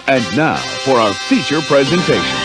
And now for our feature presentation.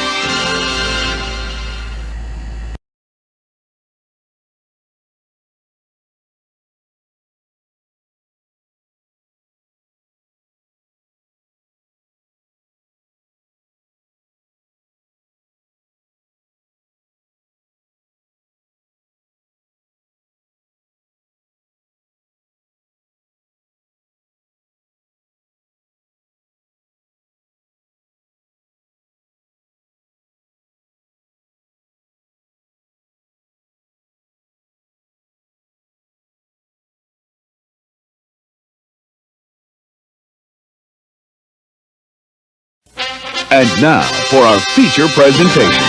And now for our feature presentation.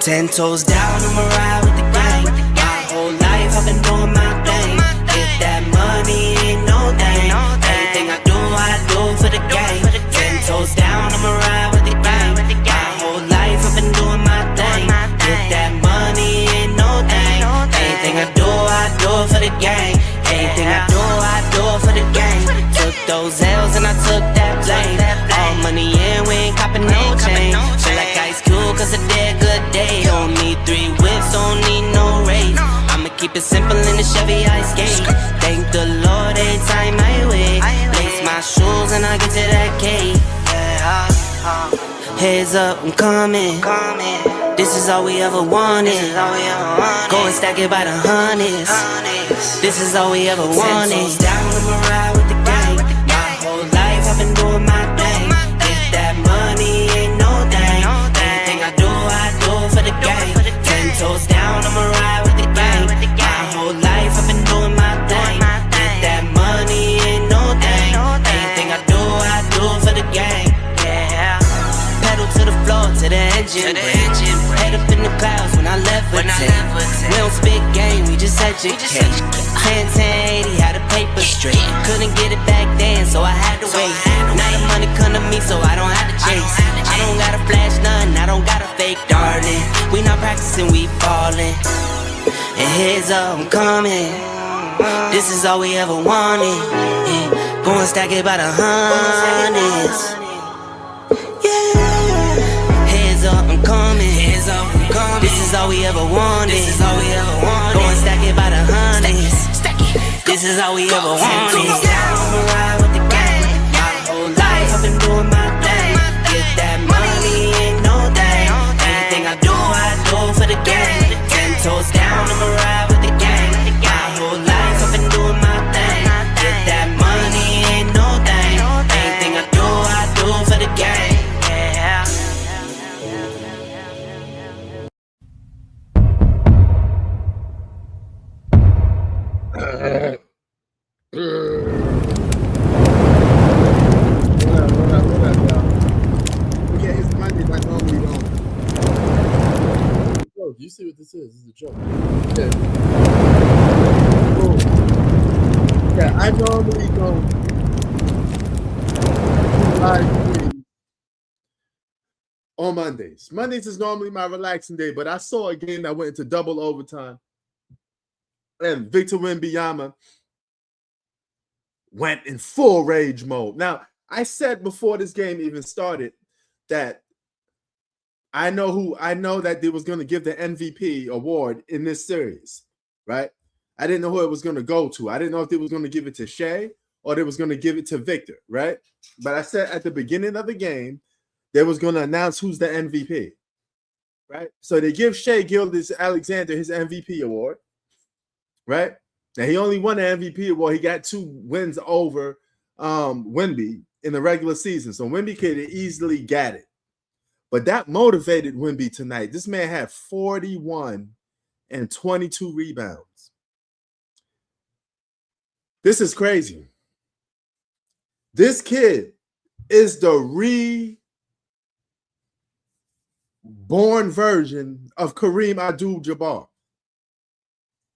Ten toes down, I'ma ride with the gang. My whole life I've been doing my thing. Get that money, ain't no thing. Anything I do for the gang. Ten toes down, I'ma ride with the gang. My whole life I've been doing my thing. Get that money, ain't no thing. Anything I do for the gang. Anything I do for the gang. Took those L's and I took that blame. All money in, we ain't copping no change. Feel like Ice Cube cause I did good day. Don't need 3 whips, don't need no raise. I'ma keep it simple in the Chevy I skate. Thank the Lord every time I wait. Lace my shoes and I get to that cake. Heads up, I'm coming. This is all we ever wanted. Go and stack it by the hundreds. This is all we ever wanted. 10 toes down, I'ma ride with the gang. My whole life I've been doing my thing. Get that money, ain't no thing. Anything I do for the gang. 10 toes down, I'ma ride with the gang. My whole life I've been doing my thing. Get that money, ain't no thing. Anything I do for the gang. Pedal to the floor, to the engine. Head up in the clouds when I levitate. We don't spit game, we just educate. 10-10-80, how the paper straight. Couldn't get it back then, so I had to wait. Now the money come to me, so I don't have to chase. I don't gotta flash nothing, I don't gotta fake, darling. We not practicing, we ballin'. And heads up, I'm coming. This is all we ever wanted. Go and stack it by the hundreds. Yeah. Heads up, I'm coming. Heads up, I'm coming. This is all we ever wanted. This is all we ever wanted. Go and stack it by the hundreds. This is all we ever wanted. I'ma ride with the gang. My whole life I've been doing my thing. Get that money, ain't no thing. Anything I do for the gang. 10 toes down, I'ma ride with the gang. My whole life I've been doing my thing. Get that money, ain't no thing. Anything I do for the gang. Yeah. Okay, it's Monday, but normally don't. Bro, do you see what this is? This is a joke. Yeah. Cool. Yeah, I normally don't do live streams on Mondays. Mondays is normally my relaxing day, but I saw a game that went into double overtime. And Victor Wembnyama went in full rage mode. Now, I said before this game even started that I know that they was going to give the MVP award in this series, right? I didn't know who it was going to go to. I didn't know if they was going to give it to Shea or they was going to give it to Victor, right? But I said at the beginning of the game, they was going to announce who's the MVP, right? So they give Shea Gilgeous-Alexander his MVP award, right? Now, he only won the MVP award. He got 2 wins over Wemby in the regular season. So Wemby could have easily got it. But that motivated Wemby tonight. This man had 41 and 22 rebounds. This is crazy. This kid is the reborn version of Kareem Abdul-Jabbar.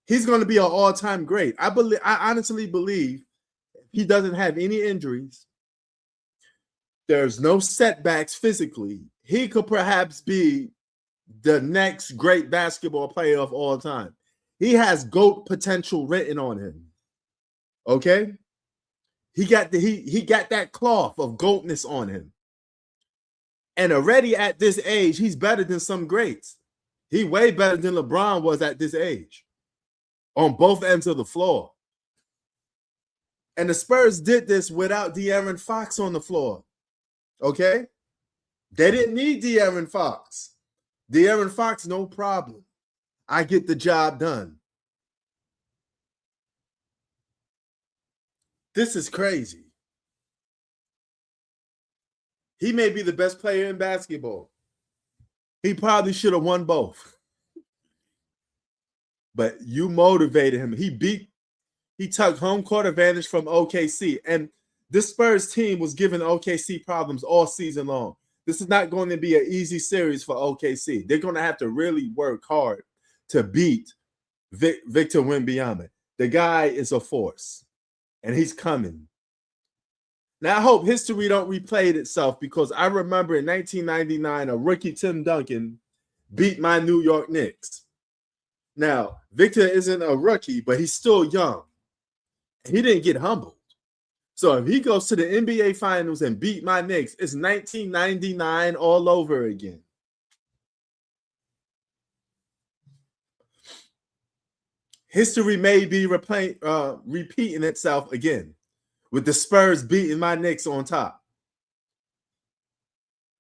He's going to be an all-time great. I honestly believe if he doesn't have any injuries, there's no setbacks physically, he could perhaps be the next great basketball player of all time. He has GOAT potential written on him. Okay? He got that cloth of GOATness on him. And already at this age, he's better than some greats. He way better than LeBron was at this age on both ends of the floor. And the Spurs did this without De'Aaron Fox on the floor. Okay? They didn't need De'Aaron Fox. De'Aaron Fox, no problem. I get the job done. This is crazy. He may be the best player in basketball. He probably should have won both. But you motivated him. He took home court advantage from OKC. And this Spurs team was giving OKC problems all season long. This is not going to be an easy series for OKC. They're going to have to really work hard to beat Victor Wembnyama. The guy is a force, and he's coming. Now, I hope history don't replay itself, because I remember in 1999, a rookie Tim Duncan beat my New York Knicks. Now, Victor isn't a rookie, but he's still young. He didn't get humbled. So if he goes to the NBA Finals and beat my Knicks, it's 1999 all over again. History may be repeating itself again, with the Spurs beating my Knicks on top.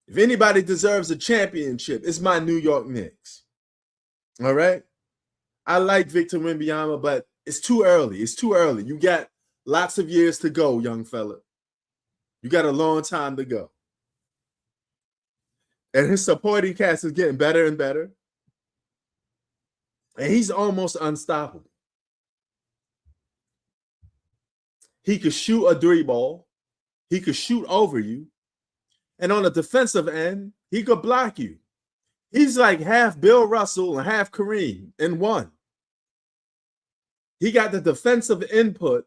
If anybody deserves a championship, it's my New York Knicks. All right? I like Victor Wembnyama, but it's too early. It's too early. You got lots of years to go, young fella. You got a long time to go. And his supporting cast is getting better and better. And he's almost unstoppable. He could shoot a 3-ball. He could shoot over you. And on the defensive end, he could block you. He's like half Bill Russell and half Kareem in one. He got the defensive input,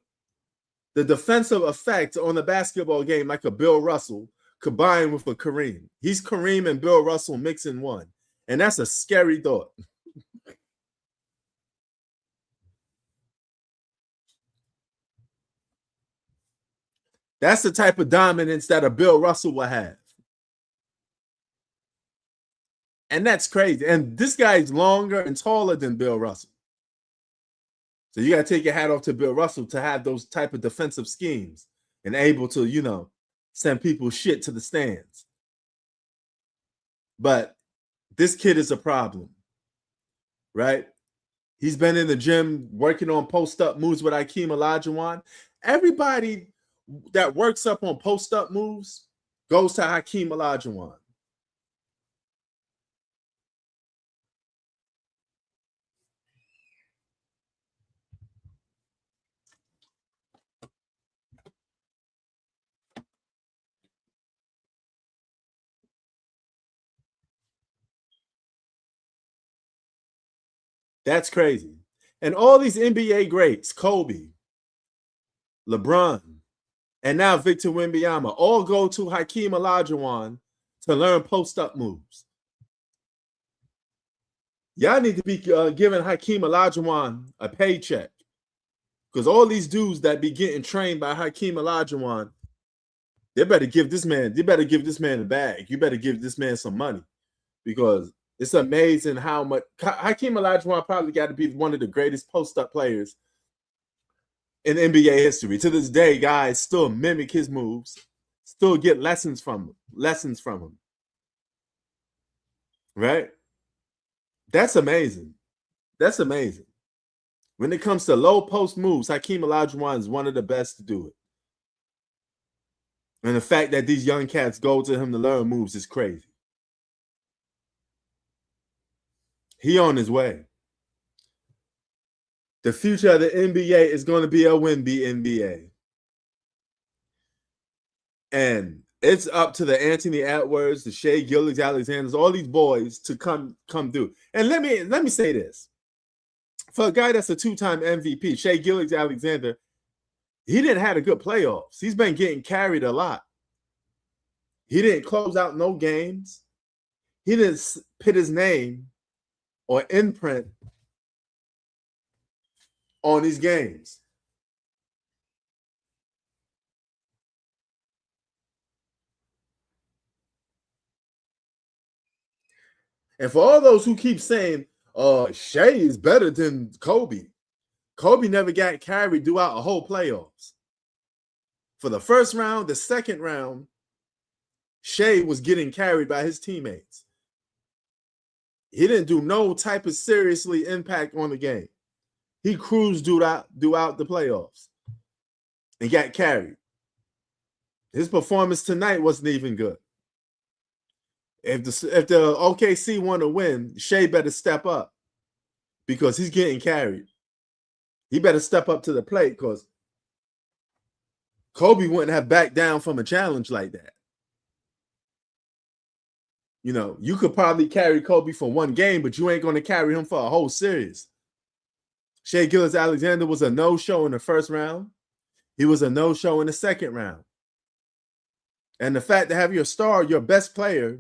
the defensive effect on the basketball game like a Bill Russell combined with a Kareem. He's Kareem and Bill Russell mixed in one. And that's a scary thought. That's the type of dominance that a Bill Russell will have. And that's crazy. And this guy's longer and taller than Bill Russell. So you got to take your hat off to Bill Russell to have those type of defensive schemes and able to, you know, send people shit to the stands. But this kid is a problem, right? He's been in the gym working on post-up moves with Hakeem Olajuwon. Everybody that works up on post-up moves goes to Hakeem Olajuwon. That's crazy. And all these NBA greats, Kobe, LeBron, and now Victor Wembanyama, all go to Hakeem Olajuwon to learn post-up moves. Y'all need to be giving Hakeem Olajuwon a paycheck, because all these dudes that be getting trained by Hakeem Olajuwon, they better give this man a bag. You better give this man some money, because it's amazing how much Hakeem Olajuwon probably got to be one of the greatest post-up players in NBA history. To this day, guys still mimic his moves, still get lessons from him. Right? That's amazing. That's amazing. When it comes to low post moves, Hakeem Olajuwon is one of the best to do it. And the fact that these young cats go to him to learn moves is crazy. He on his way. The future of the NBA is going to be a Wemby NBA. And it's up to the Anthony Edwards, the Shai Gilgeous-Alexanders, all these boys to come through. And let me say this. For a guy that's a two-time MVP, Shai Gilgeous-Alexander, he didn't have a good playoffs. He's been getting carried a lot. He didn't close out no games. He didn't put his name or imprint on these games. And for all those who keep saying, Shai is better than Kobe, Kobe never got carried throughout a whole playoffs. For the first round, the second round, Shai was getting carried by his teammates. He didn't do no type of seriously impact on the game. He cruised throughout the playoffs and got carried. His performance tonight wasn't even good. If the OKC want to win, Shai better step up, because he's getting carried. He better step up to the plate, because Kobe wouldn't have backed down from a challenge like that. You know, you could probably carry Kobe for one game, but you ain't going to carry him for a whole series. Shai Gilgeous-Alexander was a no-show in the first round. He was a no-show in the second round. And the fact to have your star, your best player,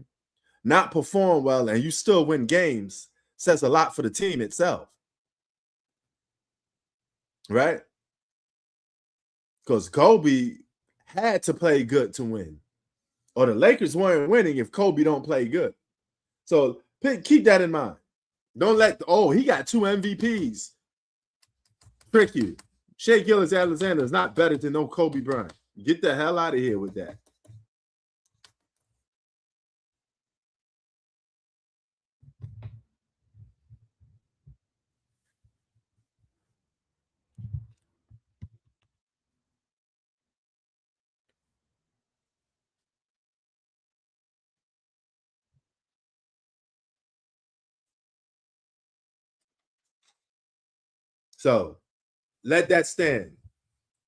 not perform well and you still win games says a lot for the team itself. Right? Because Kobe had to play good to win. Or the Lakers weren't winning if Kobe don't play good. So keep that in mind. Don't let, he got 2 MVPs. Trick you. Shai Gilgeous-Alexander is not better than no Kobe Bryant. Get the hell out of here with that. So let that stand.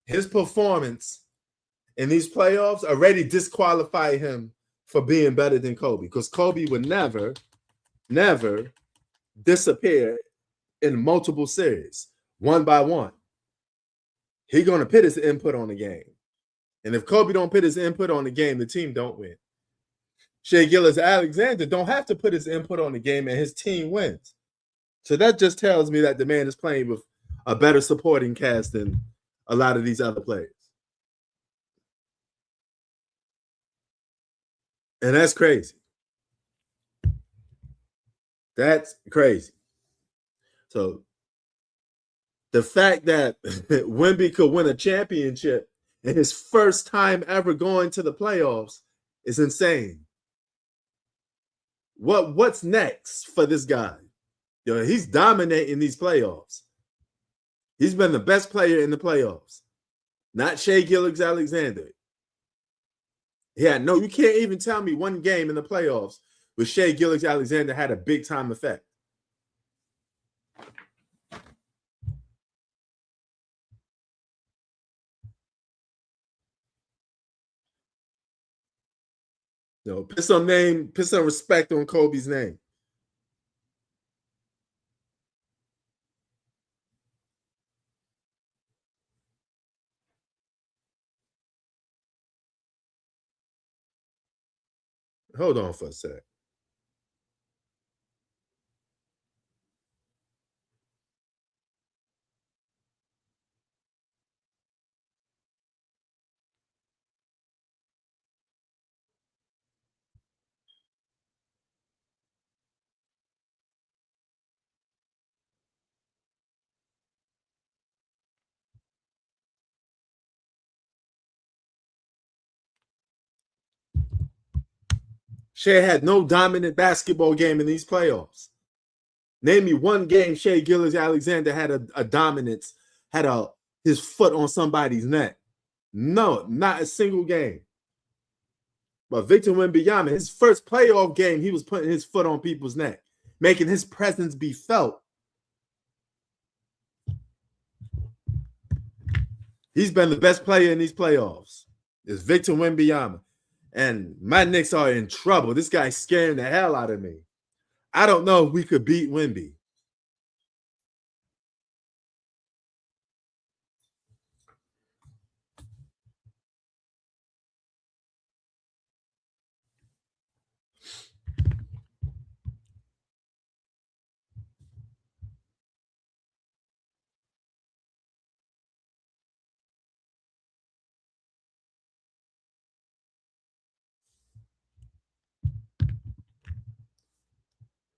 His performance in these playoffs already disqualify him for being better than Kobe, because Kobe would never disappear in multiple series, one by one. He's going to put his input on the game. And if Kobe don't put his input on the game, the team don't win. Shai Gilgeous-Alexander don't have to put his input on the game and his team wins. So that just tells me that the man is playing with a better supporting cast than a lot of these other players. And that's crazy. That's crazy. So the fact that Wemby could win a championship in his first time ever going to the playoffs is insane. What's next for this guy? He's dominating these playoffs. He's been the best player in the playoffs. Not Shai Gilgeous-Alexander. You can't even tell me one game in the playoffs where Shai Gilgeous-Alexander had a big time effect. Put some respect on Kobe's name. Hold on for a sec. Shai had no dominant basketball game in these playoffs. Name me one game Shai Gilgeous-Alexander had a dominance, had his foot on somebody's neck. No, not a single game. But Victor Wembanyama, his first playoff game, he was putting his foot on people's neck, making his presence be felt. He's been the best player in these playoffs. It's Victor Wembanyama. And my Knicks are in trouble. This guy's scaring the hell out of me. I don't know if we could beat Wemby.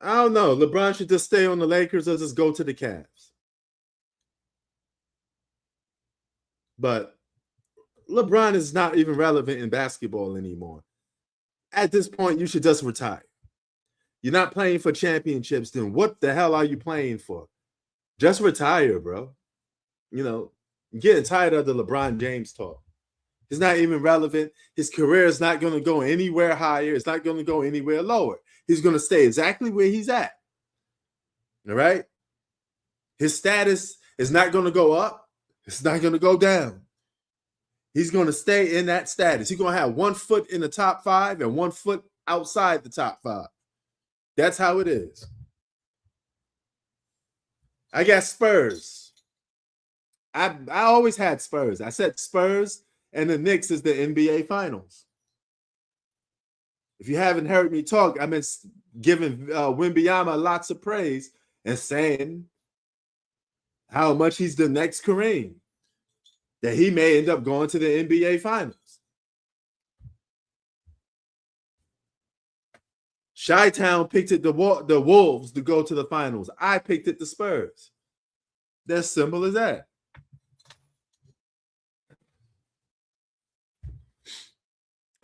I don't know. LeBron should just stay on the Lakers or just go to the Cavs. But LeBron is not even relevant in basketball anymore. At this point, you should just retire. You're not playing for championships, then what the hell are you playing for? Just retire, bro. I'm getting tired of the LeBron James talk. He's not even relevant. His career is not going to go anywhere higher. It's not going to go anywhere lower. He's going to stay exactly where he's at. All right? His status is not going to go up. It's not going to go down. He's going to stay in that status. He's going to have 1 foot in the top 5 and 1 foot outside the top 5. That's how it is. I got Spurs. I always had Spurs. I said Spurs and the Knicks is the NBA Finals. If you haven't heard me talk, I've been giving Wembanyama lots of praise and saying how much he's the next Kareem, that he may end up going to the NBA Finals. Chi-Town picked it the Wolves to go to the finals. I picked it the Spurs. That's simple as that.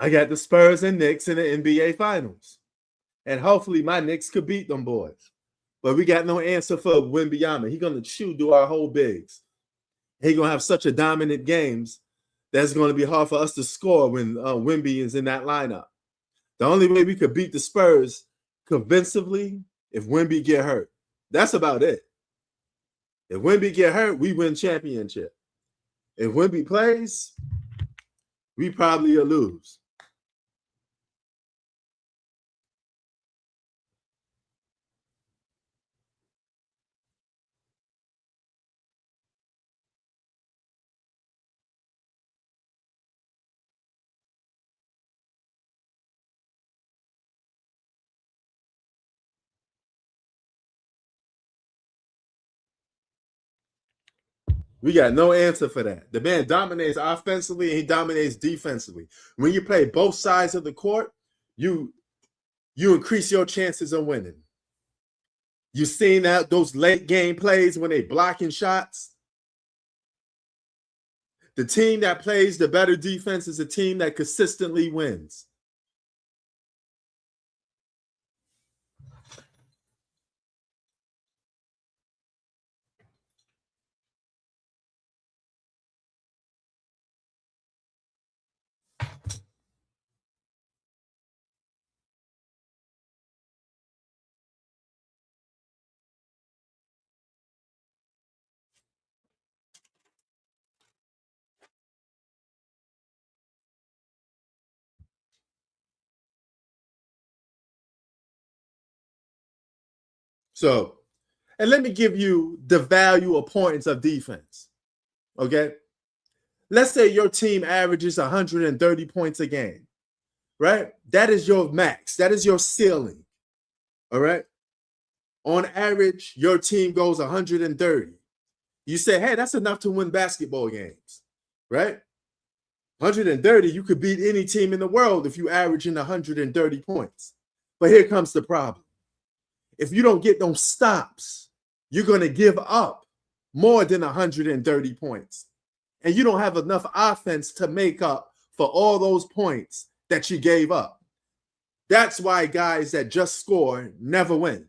I got the Spurs and Knicks in the NBA Finals. And hopefully my Knicks could beat them boys. But we got no answer for Wembanyama. He's going to chew through our whole bigs. He's going to have such a dominant games that's going to be hard for us to score when Wemby is in that lineup. The only way we could beat the Spurs convincingly if Wemby get hurt. That's about it. If Wemby get hurt, we win championship. If Wemby plays, we probably will lose. We got no answer for that. The man dominates offensively and he dominates defensively. When you play both sides of the court, you increase your chances of winning. You seen that those late game plays when they blocking shots. The team that plays the better defense is a team that consistently wins. So, and let me give you the value or points of defense. Okay. Let's say your team averages 130 points a game, right? That is your max. That is your ceiling. All right. On average, your team goes 130. You say, hey, that's enough to win basketball games, right? 130, you could beat any team in the world if you average in 130 points. But here comes the problem. If you don't get those stops, you're going to give up more than 130 points. And you don't have enough offense to make up for all those points that you gave up. That's why guys that just score never win.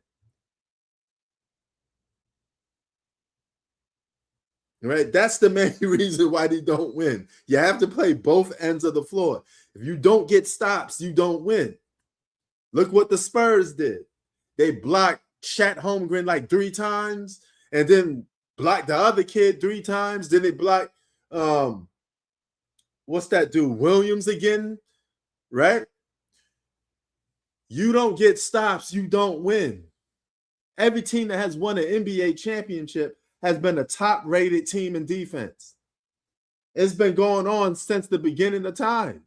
Right? That's the main reason why they don't win. You have to play both ends of the floor. If you don't get stops, you don't win. Look what the Spurs did. They blocked Chet Holmgren like 3 times and then blocked the other kid 3 times. Then they blocked, what's that dude, Williams again, right? You don't get stops, you don't win. Every team that has won an NBA championship has been a top-rated team in defense. It's been going on since the beginning of time.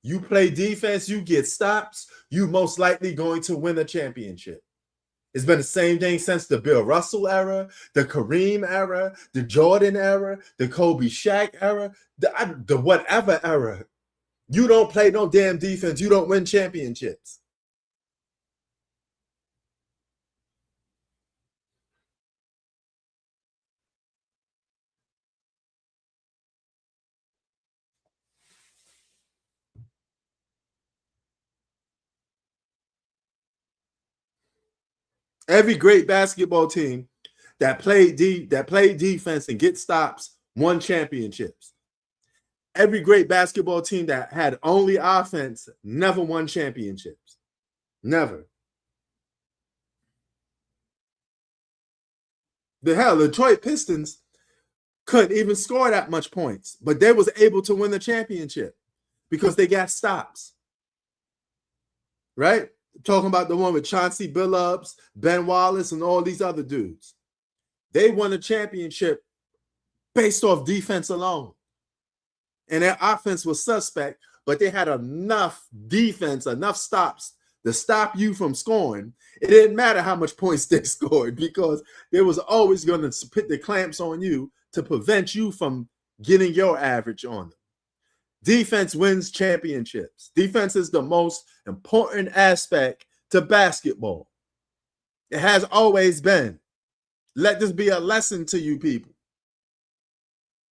You play defense, you get stops, you most likely going to win a championship. It's been the same thing since the Bill Russell era, the Kareem era, the Jordan era, the Kobe Shaq era, the whatever era. You don't play no damn defense, you don't win championships. Every great basketball team that played defense and get stops won championships. Every great basketball team that had only offense never won championships. Never. The hell, the Detroit Pistons couldn't even score that much points, but they was able to win the championship because they got stops. Right? Talking about the one with Chauncey Billups, Ben Wallace, and all these other dudes. They won a championship based off defense alone. And their offense was suspect, but they had enough defense, enough stops to stop you from scoring. It didn't matter how much points they scored because they was always going to put the clamps on you to prevent you from getting your average on them. Defense wins championships. Defense is the most important aspect to basketball. It has always been. Let this be a lesson to you people.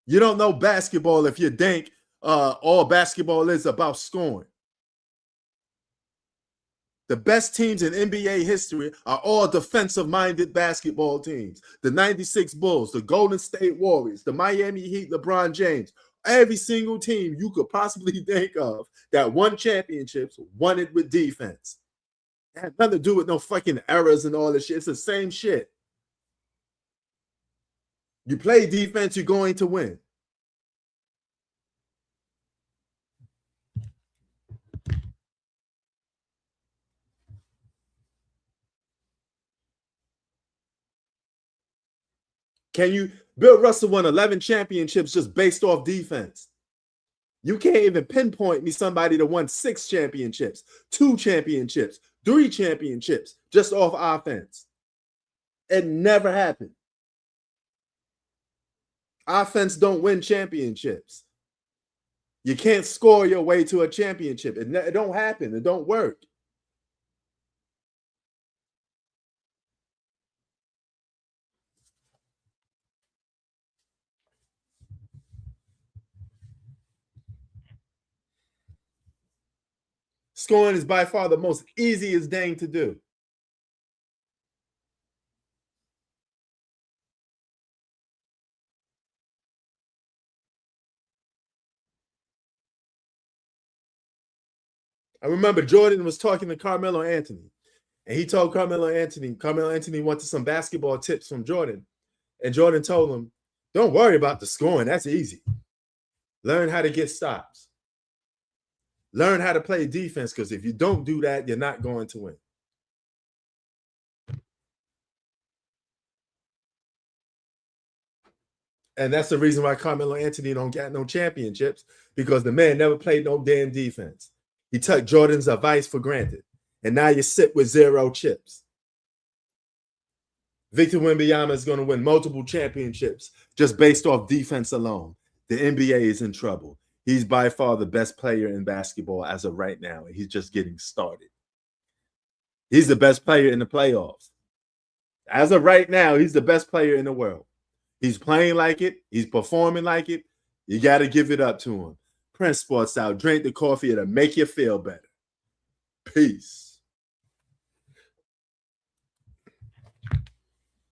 You don't know basketball if you think all basketball is about scoring. The best teams in NBA history are all defensive-minded basketball teams. The 96 Bulls, the Golden State Warriors, the Miami Heat, LeBron James. Every single team you could possibly think of that won championships won it with defense. It had nothing to do with no fucking errors and all this shit. It's the same shit. You play defense, you're going to win. Bill Russell won 11 championships just based off defense. You can't even pinpoint me somebody that won 6 championships, 2 championships, 3 championships just off offense. It never happened. Offense don't win championships. You can't score your way to a championship. It don't happen. It don't work. Scoring is by far the most easiest thing to do. I remember Jordan was talking to Carmelo Anthony, and he told Carmelo Anthony wanted some basketball tips from Jordan. And Jordan told him, don't worry about the scoring. That's easy. Learn how to get stops. Learn how to play defense, because if you don't do that, you're not going to win. And that's the reason why Carmelo Anthony don't get no championships, because the man never played no damn defense. He took Jordan's advice for granted. And now you sit with 0 chips. Victor Wembnyama is going to win multiple championships just based off defense alone. The NBA is in trouble. He's by far the best player in basketball as of right now, and he's just getting started. He's the best player in the playoffs. As of right now, he's the best player in the world. He's playing like it. He's performing like it. You got to give it up to him. Prince Sports out. Drink the coffee. It'll make you feel better. Peace.